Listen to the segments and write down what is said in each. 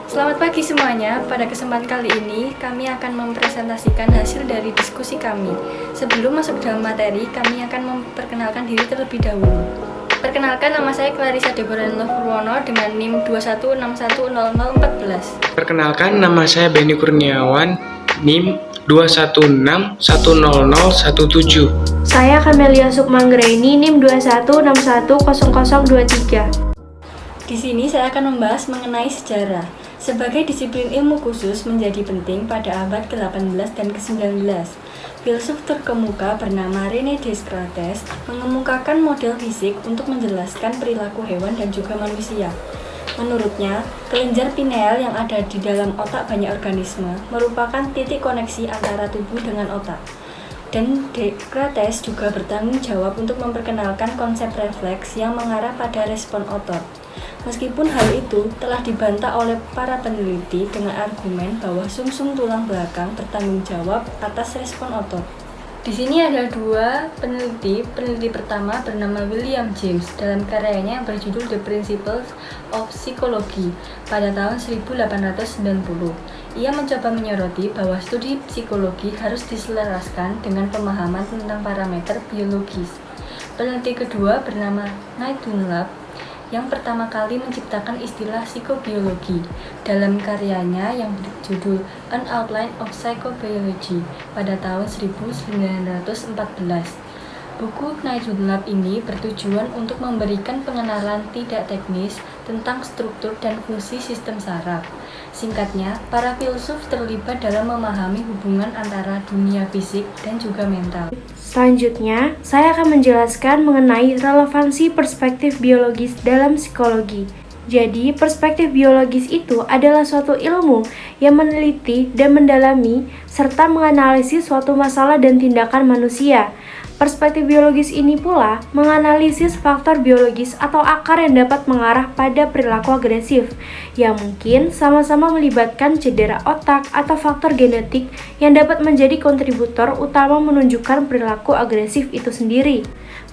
Selamat pagi semuanya, pada kesempatan kali ini kami akan mempresentasikan hasil dari diskusi kami. Sebelum masuk dalam materi, kami akan memperkenalkan diri terlebih dahulu. Perkenalkan, nama saya Clarissa Deborah Purwono dengan NIM 21610014. Perkenalkan, nama saya Benny Kurniawan, NIM 216100017. Saya Camelia Sukmanggraini, NIM 21610023. Di sini saya akan membahas mengenai sejarah. Sebagai disiplin ilmu khusus menjadi penting pada abad ke-18 dan ke-19. Filsuf terkemuka bernama René Descartes mengemukakan model fisik untuk menjelaskan perilaku hewan dan juga manusia. Menurutnya, kelenjar pineal yang ada di dalam otak banyak organisme merupakan titik koneksi antara tubuh dengan otak. Dan Descartes juga bertanggung jawab untuk memperkenalkan konsep refleks yang mengarah pada respon otot. Meskipun hal itu telah dibantah oleh para peneliti dengan argumen bahwa sumsum tulang belakang bertanggung jawab atas respon otot. Di sini ada dua peneliti. Peneliti pertama bernama William James dalam karyanya yang berjudul The Principles of Psychology pada tahun 1890. Ia mencoba menyoroti bahwa studi psikologi harus diselaraskan dengan pemahaman tentang parameter biologis. Peneliti kedua bernama Knight Dunlap yang pertama kali menciptakan istilah psikobiologi dalam karyanya yang berjudul An Outline of Psychobiology pada tahun 1914. Buku Knight Dunlap ini bertujuan untuk memberikan pengenalan tidak teknis tentang struktur dan fungsi sistem saraf. Singkatnya, para filsuf terlibat dalam memahami hubungan antara dunia fisik dan juga mental. Selanjutnya, saya akan menjelaskan mengenai relevansi perspektif biologis dalam psikologi. Jadi, perspektif biologis itu adalah suatu ilmu yang meneliti dan mendalami serta menganalisis suatu masalah dan tindakan manusia. Perspektif biologis ini pula menganalisis faktor biologis atau akar yang dapat mengarah pada perilaku agresif, yang mungkin sama-sama melibatkan cedera otak atau faktor genetik yang dapat menjadi kontributor utama menunjukkan perilaku agresif itu sendiri.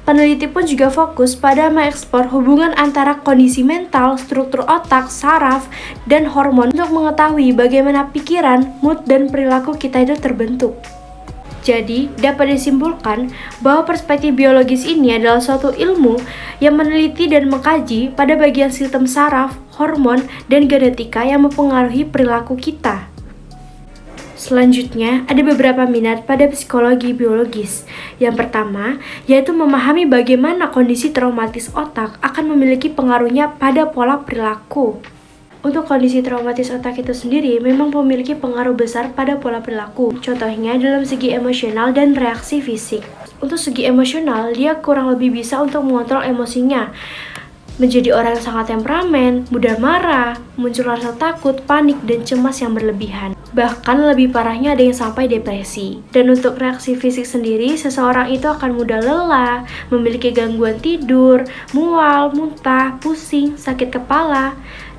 Peneliti pun juga fokus pada mengeksplor hubungan antara kondisi mental, struktur otak, saraf, dan hormon untuk mengetahui bagaimana pikiran, mood, dan perilaku kita itu terbentuk. Jadi, dapat disimpulkan bahwa perspektif biologis ini adalah suatu ilmu yang meneliti dan mengkaji pada bagian sistem saraf, hormon, dan genetika yang mempengaruhi perilaku kita. Selanjutnya, ada beberapa minat pada psikologi biologis. Yang pertama, yaitu memahami bagaimana kondisi traumatis otak akan memiliki pengaruhnya pada pola perilaku. Untuk kondisi traumatis otak itu sendiri memang memiliki pengaruh besar pada pola perilaku. Contohnya dalam segi emosional dan reaksi fisik. Untuk segi emosional, dia kurang lebih bisa untuk mengontrol emosinya. Menjadi orang yang sangat temperamen, mudah marah, muncul rasa takut, panik, dan cemas yang berlebihan. Bahkan lebih parahnya ada yang sampai depresi. Dan untuk reaksi fisik sendiri, seseorang itu akan mudah lelah, memiliki gangguan tidur, mual, muntah, pusing, sakit kepala,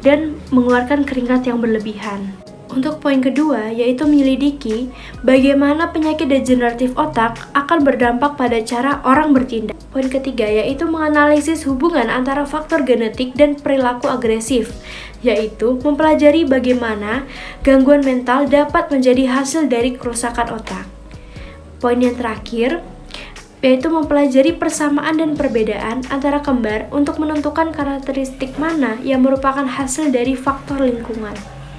dan mengeluarkan keringat yang berlebihan. Untuk poin kedua, yaitu menyelidiki bagaimana penyakit degeneratif otak akan berdampak pada cara orang bertindak. Poin ketiga, yaitu menganalisis hubungan antara faktor genetik dan perilaku agresif, yaitu mempelajari bagaimana gangguan mental dapat menjadi hasil dari kerusakan otak. Poin yang terakhir, yaitu mempelajari persamaan dan perbedaan antara kembar untuk menentukan karakteristik mana yang merupakan hasil dari faktor lingkungan.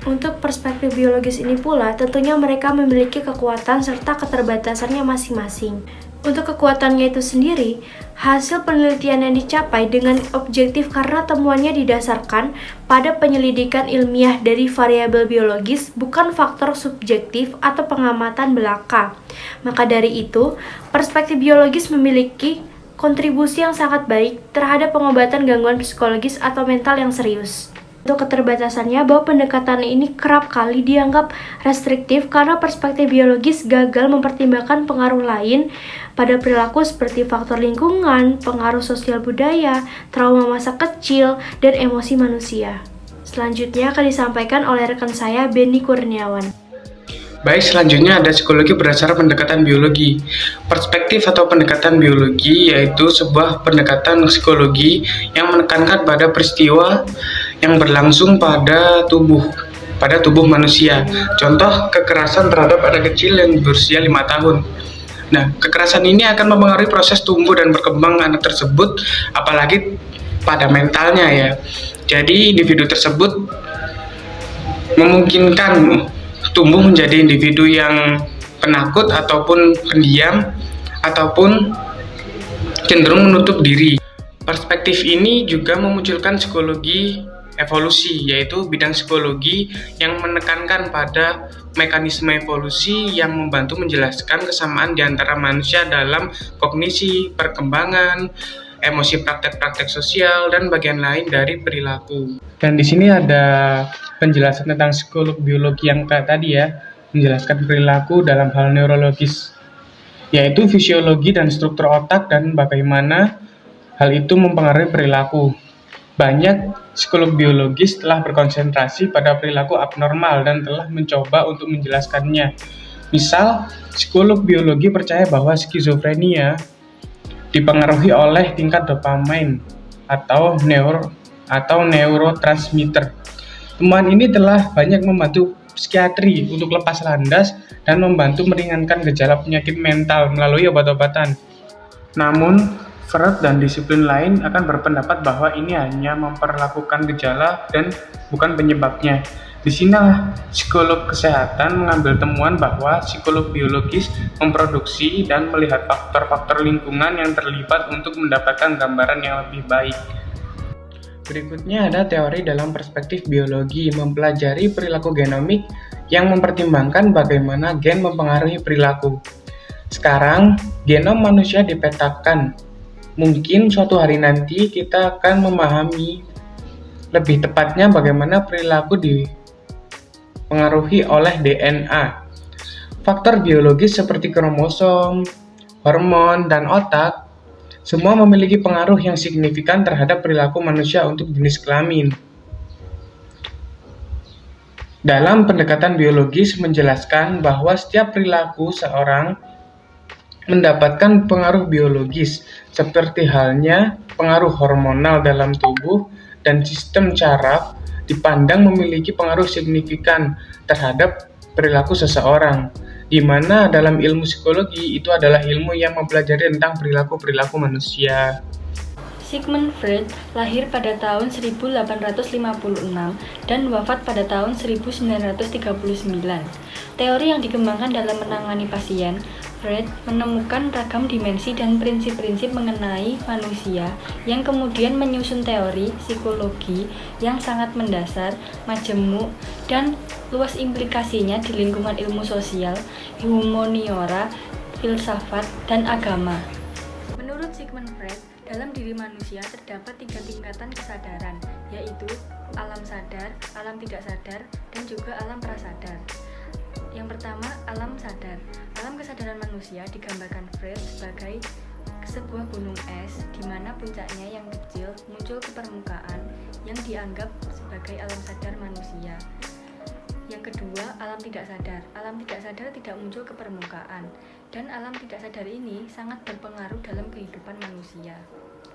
Untuk perspektif biologis ini pula, tentunya mereka memiliki kekuatan serta keterbatasannya masing-masing. Untuk kekuatannya itu sendiri, hasil penelitian yang dicapai dengan objektif karena temuannya didasarkan pada penyelidikan ilmiah dari variabel biologis, bukan faktor subjektif atau pengamatan belaka. Maka dari itu, perspektif biologis memiliki kontribusi yang sangat baik terhadap pengobatan gangguan psikologis atau mental yang serius. Untuk keterbatasannya, bahwa pendekatan ini kerap kali dianggap restriktif karena perspektif biologis gagal mempertimbangkan pengaruh lain pada perilaku seperti faktor lingkungan, pengaruh sosial budaya, trauma masa kecil, dan emosi manusia. Selanjutnya akan disampaikan oleh rekan saya, Benny Kurniawan. Baik, selanjutnya ada psikologi berdasarkan pendekatan biologi. Perspektif atau pendekatan biologi yaitu sebuah pendekatan psikologi yang menekankan pada peristiwa yang berlangsung pada tubuh pada tubuh manusia. Contoh kekerasan terhadap anak kecil yang berusia 5 tahun. Nah, kekerasan ini akan mempengaruhi proses tumbuh dan berkembang anak tersebut, apalagi pada mentalnya ya. Jadi individu tersebut memungkinkan tumbuh menjadi individu yang penakut ataupun pendiam ataupun cenderung menutup diri. Perspektif ini juga memunculkan psikologi evolusi, yaitu bidang psikologi yang menekankan pada mekanisme evolusi yang membantu menjelaskan kesamaan di antara manusia dalam kognisi, perkembangan, emosi, praktek-praktek sosial, dan bagian lain dari perilaku. Dan di sini ada penjelasan tentang psikolog biologi yang kayak tadi ya, menjelaskan perilaku dalam hal neurologis, yaitu fisiologi dan struktur otak dan bagaimana hal itu mempengaruhi perilaku. Banyak psikolog biologis telah berkonsentrasi pada perilaku abnormal dan telah mencoba untuk menjelaskannya. Misal, psikolog biologi percaya bahwa skizofrenia dipengaruhi oleh tingkat dopamin atau neurotransmitter. Temuan ini telah banyak membantu psikiatri untuk lepas landas dan membantu meringankan gejala penyakit mental melalui obat-obatan. Namun, Freud dan disiplin lain akan berpendapat bahwa ini hanya memperlakukan gejala dan bukan penyebabnya. Di sinilah psikolog kesehatan mengambil temuan bahwa psikolog biologis memproduksi dan melihat faktor-faktor lingkungan yang terlibat untuk mendapatkan gambaran yang lebih baik. Berikutnya ada teori dalam perspektif biologi, mempelajari perilaku genomik yang mempertimbangkan bagaimana gen mempengaruhi perilaku. Sekarang, genom manusia dipetakan. Mungkin suatu hari nanti kita akan memahami lebih tepatnya bagaimana perilaku dipengaruhi oleh DNA. Faktor biologis seperti kromosom, hormon, dan otak semua memiliki pengaruh yang signifikan terhadap perilaku manusia untuk jenis kelamin. Dalam pendekatan biologis menjelaskan bahwa setiap perilaku seorang mendapatkan pengaruh biologis, seperti halnya pengaruh hormonal dalam tubuh dan sistem saraf dipandang memiliki pengaruh signifikan terhadap perilaku seseorang, di mana dalam ilmu psikologi itu adalah ilmu yang mempelajari tentang perilaku-perilaku manusia. Sigmund Freud lahir pada tahun 1856 dan wafat pada tahun 1939. Teori yang dikembangkan dalam menangani pasien, Freud menemukan ragam dimensi dan prinsip-prinsip mengenai manusia yang kemudian menyusun teori psikologi yang sangat mendasar, majemuk, dan luas implikasinya di lingkungan ilmu sosial, humaniora, filsafat, dan agama. Menurut Sigmund Freud, dalam diri manusia terdapat 3 tingkatan kesadaran, yaitu alam sadar, alam tidak sadar, dan juga alam prasadar. Yang pertama, alam sadar. Alam kesadaran manusia digambarkan Freud sebagai sebuah gunung es di mana puncaknya yang kecil muncul ke permukaan yang dianggap sebagai alam sadar manusia. Yang kedua, alam tidak sadar. Alam tidak sadar tidak muncul ke permukaan, dan alam tidak sadar ini sangat berpengaruh dalam kehidupan manusia.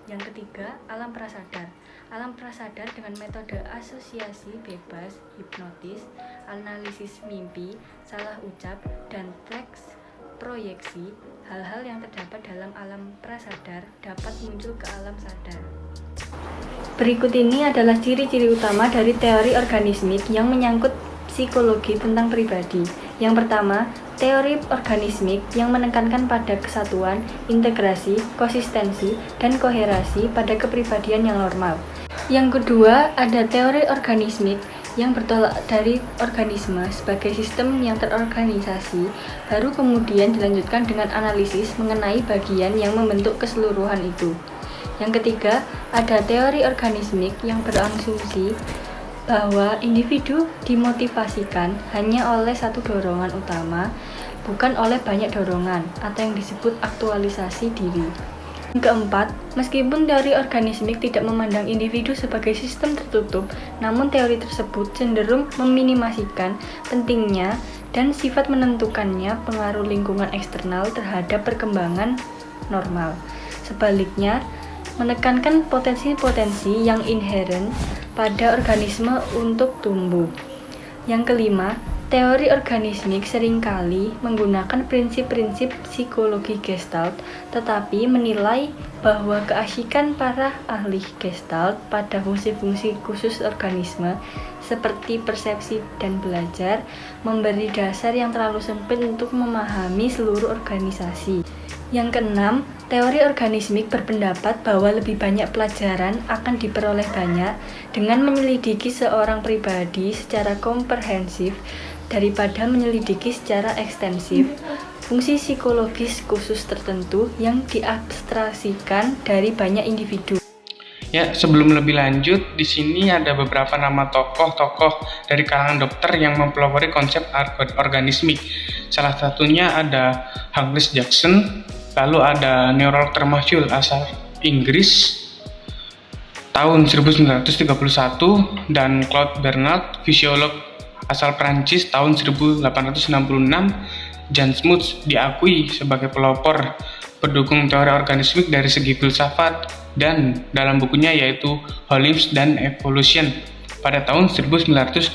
Yang ketiga, alam prasadar. Alam prasadar dengan metode asosiasi bebas, hipnotis, analisis mimpi, salah ucap, dan teks proyeksi, hal-hal yang terdapat dalam alam prasadar dapat muncul ke alam sadar. Berikut ini adalah ciri-ciri utama dari teori organismik yang menyangkut psikologi tentang pribadi. Yang pertama, teori organismik yang menekankan pada kesatuan, integrasi, konsistensi, dan koherasi pada kepribadian yang normal. Yang kedua, ada teori organismik yang bertolak dari organisme sebagai sistem yang terorganisasi, baru kemudian dilanjutkan dengan analisis mengenai bagian yang membentuk keseluruhan itu. Yang ketiga, ada teori organismik yang berasumsi bahwa individu dimotivasikan hanya oleh satu dorongan utama, bukan oleh banyak dorongan, atau yang disebut aktualisasi diri. Yang keempat, meskipun teori organismik tidak memandang individu sebagai sistem tertutup, namun teori tersebut cenderung meminimasikan pentingnya dan sifat menentukannya pengaruh lingkungan eksternal terhadap perkembangan normal. Sebaliknya, menekankan potensi-potensi yang inheren pada organisme untuk tumbuh. Yang kelima, teori organismik seringkali menggunakan prinsip-prinsip psikologi Gestalt, tetapi menilai bahwa keasyikan para ahli Gestalt pada fungsi-fungsi khusus organisme seperti persepsi dan belajar memberi dasar yang terlalu sempit untuk memahami seluruh organisasi. Yang keenam, teori organismik berpendapat bahwa lebih banyak pelajaran akan diperoleh banyak dengan menyelidiki seorang pribadi secara komprehensif daripada menyelidiki secara ekstensif fungsi psikologis khusus tertentu yang diabstraksikan dari banyak individu. Ya, sebelum lebih lanjut, di sini ada beberapa nama tokoh-tokoh dari kalangan dokter yang mempelopori konsep organismik. Salah satunya ada Douglas Jackson, lalu ada neurolog termasyhur asal Inggris tahun 1931, dan Claude Bernard, fisiolog asal Prancis tahun 1866. Jan Smuts diakui sebagai pelopor pendukung teori organismik dari segi filsafat, dan dalam bukunya yaitu Holism dan Evolution pada tahun 1926.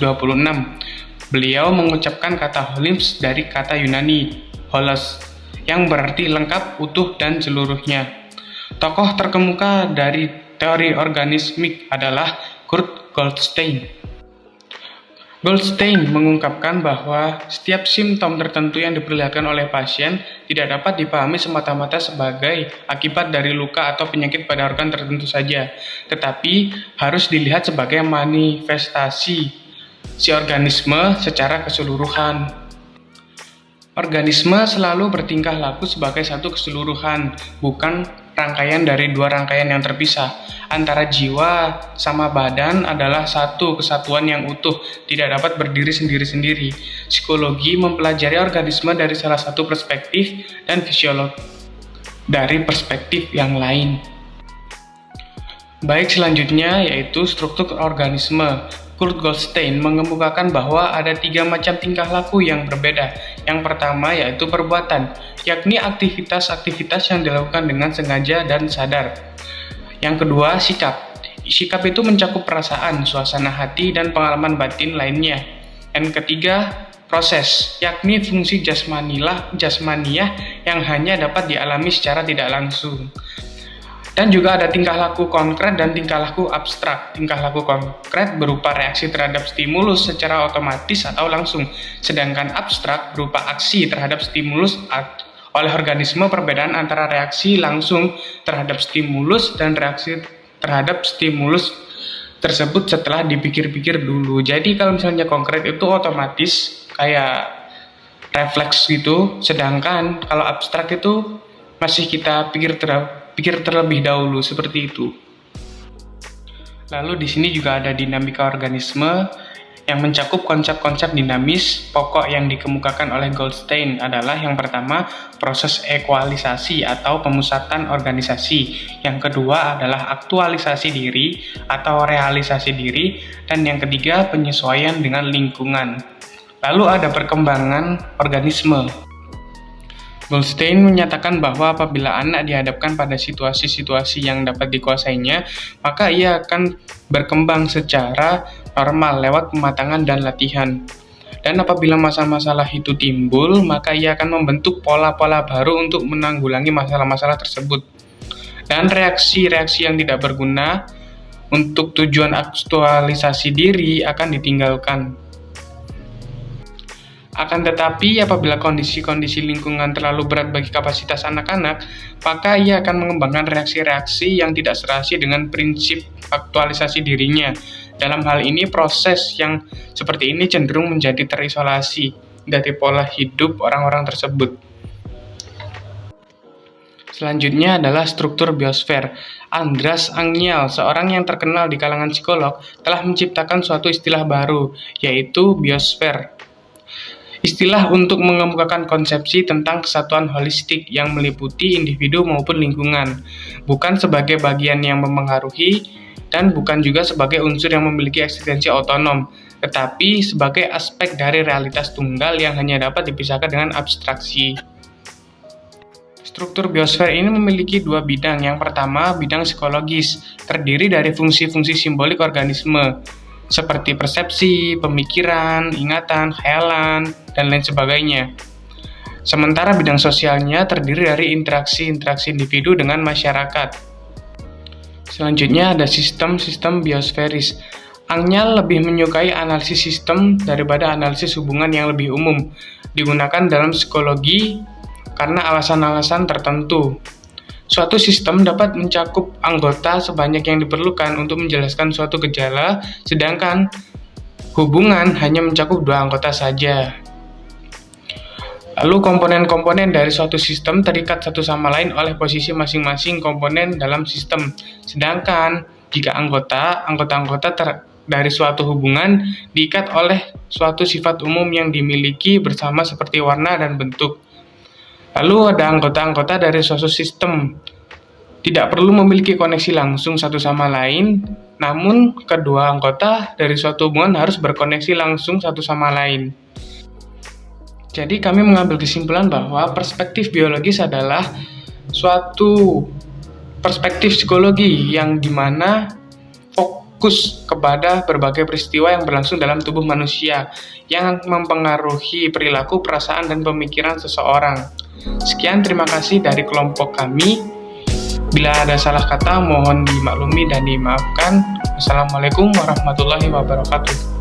Beliau mengucapkan kata holism dari kata Yunani holos yang berarti lengkap, utuh, dan seluruhnya. Tokoh terkemuka dari teori organismik adalah Kurt Goldstein. Goldstein mengungkapkan bahwa setiap simptom tertentu yang diperlihatkan oleh pasien tidak dapat dipahami semata-mata sebagai akibat dari luka atau penyakit pada organ tertentu saja, tetapi harus dilihat sebagai manifestasi si organisme secara keseluruhan. Organisme selalu bertingkah laku sebagai satu keseluruhan, bukan rangkaian dari dua rangkaian yang terpisah. Antara jiwa sama badan adalah satu kesatuan yang utuh, tidak dapat berdiri sendiri-sendiri. Psikologi mempelajari organisme dari salah satu perspektif dan fisiologi dari perspektif yang lain. Baik, selanjutnya yaitu struktur organisme. Kurt Goldstein mengemukakan bahwa ada 3 macam tingkah laku yang berbeda. Yang pertama yaitu perbuatan, yakni aktivitas-aktivitas yang dilakukan dengan sengaja dan sadar. Yang kedua, sikap. Sikap itu mencakup perasaan, suasana hati, dan pengalaman batin lainnya. Yang ketiga, proses, yakni fungsi jasmaniah yang hanya dapat dialami secara tidak langsung. Dan juga ada tingkah laku konkret dan tingkah laku abstrak. Tingkah laku konkret berupa reaksi terhadap stimulus secara otomatis atau langsung, sedangkan abstrak berupa aksi terhadap stimulus oleh organisme. Perbedaan antara reaksi langsung terhadap stimulus dan reaksi terhadap stimulus tersebut setelah dipikir-pikir dulu. Jadi kalau misalnya konkret itu otomatis kayak refleks gitu, sedangkan kalau abstrak itu masih kita pikir terlebih dahulu, seperti itu. Lalu di sini juga ada dinamika organisme yang mencakup konsep-konsep dinamis. Pokok yang dikemukakan oleh Goldstein adalah yang pertama, proses ekualisasi atau pemusatan organisasi. Yang kedua adalah aktualisasi diri atau realisasi diri, dan yang ketiga penyesuaian dengan lingkungan. Lalu ada perkembangan organisme. Goldstein menyatakan bahwa apabila anak dihadapkan pada situasi-situasi yang dapat dikuasainya, maka ia akan berkembang secara normal lewat pematangan dan latihan. Dan apabila masalah-masalah itu timbul, maka ia akan membentuk pola-pola baru untuk menanggulangi masalah-masalah tersebut. Dan reaksi-reaksi yang tidak berguna untuk tujuan aktualisasi diri akan ditinggalkan. Akan tetapi, apabila kondisi-kondisi lingkungan terlalu berat bagi kapasitas anak-anak, maka ia akan mengembangkan reaksi-reaksi yang tidak serasi dengan prinsip aktualisasi dirinya. Dalam hal ini, proses yang seperti ini cenderung menjadi terisolasi dari pola hidup orang-orang tersebut. Selanjutnya adalah struktur biosfer. Andras Angyal, seorang yang terkenal di kalangan psikolog, telah menciptakan suatu istilah baru, yaitu biosfer. Istilah untuk mengemukakan konsepsi tentang kesatuan holistik yang meliputi individu maupun lingkungan, bukan sebagai bagian yang memengaruhi dan bukan juga sebagai unsur yang memiliki eksistensi otonom, tetapi sebagai aspek dari realitas tunggal yang hanya dapat dipisahkan dengan abstraksi. Struktur biosfer ini memiliki 2 bidang. Yang pertama, bidang psikologis, terdiri dari fungsi-fungsi simbolik organisme. seperti persepsi, pemikiran, ingatan, khayalan, dan lain sebagainya. Sementara bidang sosialnya terdiri dari interaksi-interaksi individu dengan masyarakat. Selanjutnya ada sistem-sistem biosferis. Angnya lebih menyukai analisis sistem daripada analisis hubungan yang lebih umum, digunakan dalam psikologi karena alasan-alasan tertentu. Suatu sistem dapat mencakup anggota sebanyak yang diperlukan untuk menjelaskan suatu gejala, sedangkan hubungan hanya mencakup 2 anggota saja. Lalu komponen-komponen dari suatu sistem terikat satu sama lain oleh posisi masing-masing komponen dalam sistem. Sedangkan jika anggota-anggota dari suatu hubungan diikat oleh suatu sifat umum yang dimiliki bersama seperti warna dan bentuk. Lalu ada anggota-anggota dari suatu sistem. Tidak perlu memiliki koneksi langsung satu sama lain, namun kedua anggota dari suatu hubungan harus berkoneksi langsung satu sama lain. Jadi kami mengambil kesimpulan bahwa perspektif biologis adalah suatu perspektif psikologi yang dimana fokus kepada berbagai peristiwa yang berlangsung dalam tubuh manusia yang mempengaruhi perilaku, perasaan, dan pemikiran seseorang. Sekian, terima kasih dari kelompok kami. Bila ada salah kata, mohon dimaklumi dan dimaafkan. Wassalamualaikum warahmatullahi wabarakatuh.